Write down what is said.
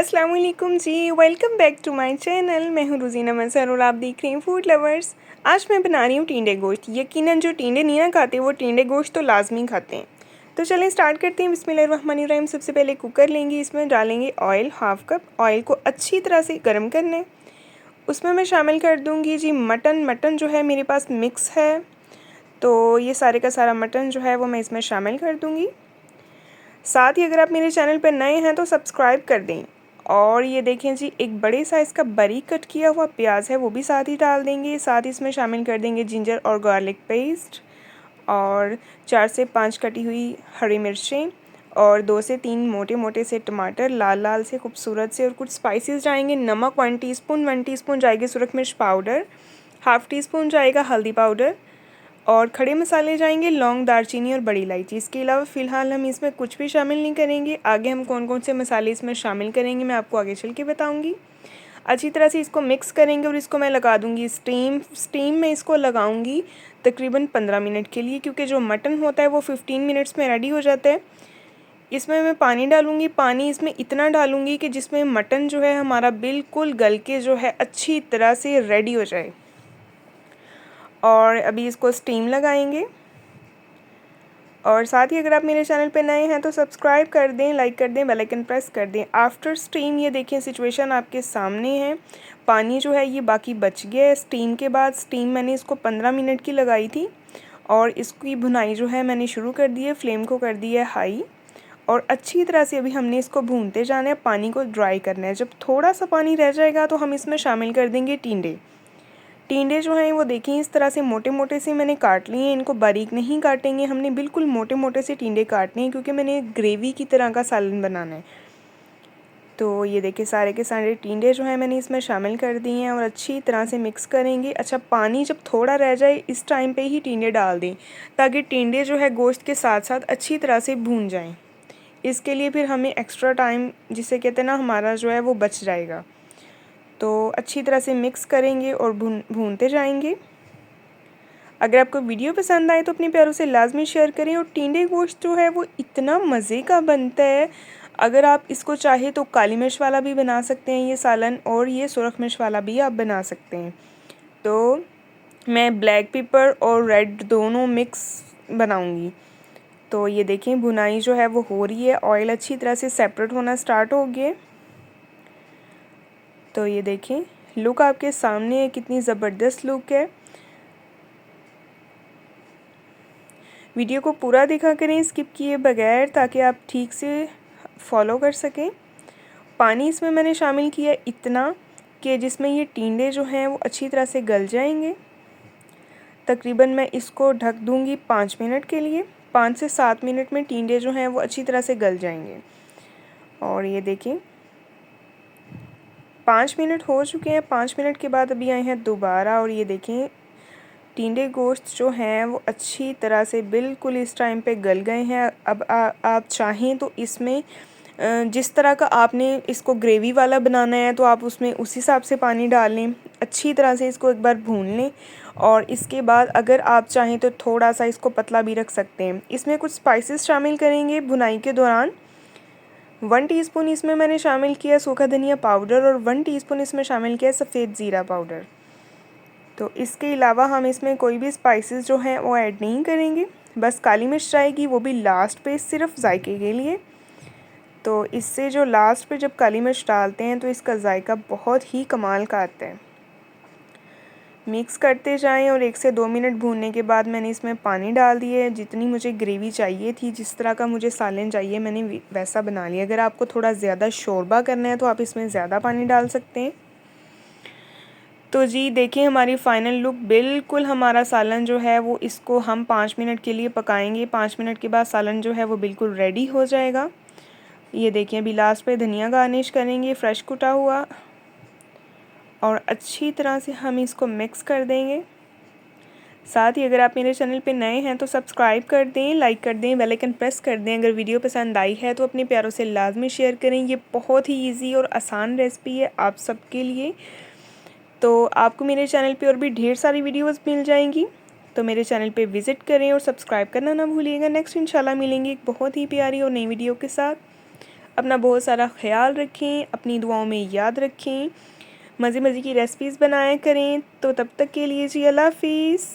अस्सलाम वालेकुम जी, welcome back to my channel. मैं हूँ रुज़ीना मंसर और आप देख रहे हैं फूड लवर्स। आज मैं बना रही हूँ टिंडे गोश्त। यकीनन जो टिंडे नहीं ना खाते वो टिंडे गोश्त तो लाजमी खाते हैं। तो चलें स्टार्ट करते हैं। बिस्मिल्लाहिर्रहमानिर्रहीम। सबसे पहले कुकर लेंगे, इसमें डालेंगे ऑयल, हाफ़ कप। ऑयल को अच्छी तरह से गर्म करना है। उसमें मैं शामिल कर दूँगी जी मटन जो है मेरे पास मिक्स है, तो ये सारे का सारा मटन जो है वो मैं इसमें शामिल कर दूँगी। साथ ही अगर आप मेरे चैनल पर नए हैं तो सब्सक्राइब कर दें। और ये देखें जी, एक बड़े साइज़ का बारीक कट किया हुआ प्याज है, वो भी साथ ही डाल देंगे। साथ ही इसमें शामिल कर देंगे जिंजर और गार्लिक पेस्ट, और 4 से 5 कटी हुई हरी मिर्चें, और 2 से 3 मोटे मोटे से टमाटर, लाल लाल से खूबसूरत से। और कुछ स्पाइसेस जाएंगे। नमक 1 टीस्पून जाएगी सुरख मिर्च पाउडर, हाफ़ टी स्पून जाएगा हल्दी पाउडर, और खड़े मसाले जाएंगे लौंग, दालचीनी और बड़ी इलायची। इसके अलावा फ़िलहाल हम इसमें कुछ भी शामिल नहीं करेंगे। आगे हम कौन कौन से मसाले इसमें शामिल करेंगे मैं आपको आगे चल के बताऊँगी। अच्छी तरह से इसको मिक्स करेंगे और इसको मैं लगा दूँगी स्टीम में इसको लगाऊँगी तकरीबन 15 मिनट के लिए, क्योंकि जो मटन होता है वो 15 मिनट्स में रेडी हो जाता है। इसमें मैं पानी डालूँगी। पानी इसमें इतना डालूँगी कि जिसमें मटन जो है हमारा बिल्कुल गल के जो है अच्छी तरह से रेडी हो जाए। और अभी इसको स्टीम लगाएंगे। और साथ ही अगर आप मेरे चैनल पे नए हैं तो सब्सक्राइब कर दें, लाइक कर दें, बेल आइकन प्रेस कर दें। आफ्टर स्टीम ये देखिए सिचुएशन आपके सामने है। पानी जो है ये बाकी बच गया है स्टीम के बाद। स्टीम मैंने इसको 15 मिनट की लगाई थी और इसकी भुनाई जो है मैंने शुरू कर दी है। फ्लेम को कर दी है हाई और अच्छी तरह से अभी हमने इसको भूनते जाना है। पानी को ड्राई करना है। जब थोड़ा सा पानी रह जाएगा तो हम इसमें शामिल कर देंगे टिंडे जो हैं वो देखिए इस तरह से मोटे मोटे से मैंने काट लिए हैं। इनको बारीक नहीं काटेंगे, हमने बिल्कुल मोटे मोटे से टिंडे काटने हैं क्योंकि मैंने ग्रेवी की तरह का सालन बनाना है। तो ये देखिए सारे के सारे टिंडे जो हैं मैंने इसमें शामिल कर दिए हैं और अच्छी तरह से मिक्स करेंगे। अच्छा, पानी जब थोड़ा रह जाए इस टाइम पे ही टिंडे डाल दें ताकि टिंडे जो है गोश्त के साथ साथ अच्छी तरह से भून जाएं। इसके लिए फिर हमें एक्स्ट्रा टाइम, जिसे कहते हैं ना, हमारा जो है वो बच जाएगा। तो अच्छी तरह से मिक्स करेंगे और भूनते जाएंगे। अगर आपको वीडियो पसंद आए तो अपने प्यारों से लाजमी शेयर करें। और टिंडे गोश्त जो है वो इतना मज़े का बनता है। अगर आप इसको चाहे तो काली मिर्च वाला भी बना सकते हैं ये सालन, और ये सुरख मिर्च वाला भी आप बना सकते हैं। तो मैं ब्लैक पेपर और रेड दोनों मिक्स बनाऊंगी। तो ये देखें भुनाई जो है वो हो रही है। ऑयल अच्छी तरह से सेपरेट होना स्टार्ट हो गया। तो ये देखें लुक आपके सामने है, कितनी ज़बरदस्त लुक है। वीडियो को पूरा देखा करें स्किप किए बगैर, ताकि आप ठीक से फॉलो कर सकें। पानी इसमें मैंने शामिल किया इतना कि जिसमें ये टिंडे जो हैं वो अच्छी तरह से गल जाएंगे। तकरीबन मैं इसको ढक दूंगी 5 मिनट के लिए। 5 से 7 मिनट में टिंडे जो हैं वो अच्छी तरह से गल जाएंगे। और ये देखें 5 मिनट हो चुके हैं। 5 मिनट के बाद अभी आए हैं दोबारा, और ये देखें टिंडे गोश्त जो हैं वो अच्छी तरह से बिल्कुल इस टाइम पे गल गए हैं। अब आप चाहें तो इसमें जिस तरह का आपने इसको ग्रेवी वाला बनाना है तो आप उसमें उस हिसाब से पानी डाल लें। अच्छी तरह से इसको एक बार भून लें और इसके बाद अगर आप चाहें तो थोड़ा सा इसको पतला भी रख सकते हैं। इसमें कुछ स्पाइसेस शामिल करेंगे भुनाई के दौरान। 1 टीस्पून इसमें मैंने शामिल किया सूखा धनिया पाउडर और 1 टीस्पून इसमें शामिल किया सफ़ेद ज़ीरा पाउडर। तो इसके अलावा हम इसमें कोई भी स्पाइसेस जो हैं वो ऐड नहीं करेंगे। बस काली मिर्च जाएगी, वो भी लास्ट पे सिर्फ जायके के लिए। तो इससे जो लास्ट पे जब काली मिर्च डालते हैं तो इसका जायका बहुत ही कमाल का आता है। मिक्स करते जाएं और 1 से 2 मिनट भूनने के बाद मैंने इसमें पानी डाल दिया है। जितनी मुझे ग्रेवी चाहिए थी, जिस तरह का मुझे सालन चाहिए, मैंने वैसा बना लिया। अगर आपको थोड़ा ज़्यादा शोरबा करना है तो आप इसमें ज़्यादा पानी डाल सकते हैं। तो जी देखिए हमारी फ़ाइनल लुक बिल्कुल, हमारा सालन जो है वो इसको हम 5 मिनट के लिए पकाएंगे। 5 मिनट के बाद सालन जो है वो बिल्कुल रेडी हो जाएगा। ये देखिए अभी लास्ट पे धनिया गार्निश करेंगे फ्रेश कुटा हुआ, और अच्छी तरह से हम इसको मिक्स कर देंगे। साथ ही अगर आप मेरे चैनल पे नए हैं तो सब्सक्राइब कर दें, लाइक कर दें, बेल आइकन प्रेस कर दें। अगर वीडियो पसंद आई है तो अपने प्यारों से लाजमी शेयर करें। ये बहुत ही ईजी और आसान रेसिपी है आप सबके लिए। तो आपको मेरे चैनल पे और भी ढेर सारी वीडियोस मिल जाएंगी। तो मेरे चैनल पे विज़िट करें और सब्सक्राइब करना ना भूलिएगा। नेक्स्ट इंशाल्लाह मिलेंगे एक बहुत ही प्यारी और नई वीडियो के साथ। अपना बहुत सारा ख्याल रखें, अपनी दुआओं में याद रखें, मज़े मज़े की रेसिपीज़ बनाया करें। तो तब तक के लिए जी अल्लाह हाफ़िज़।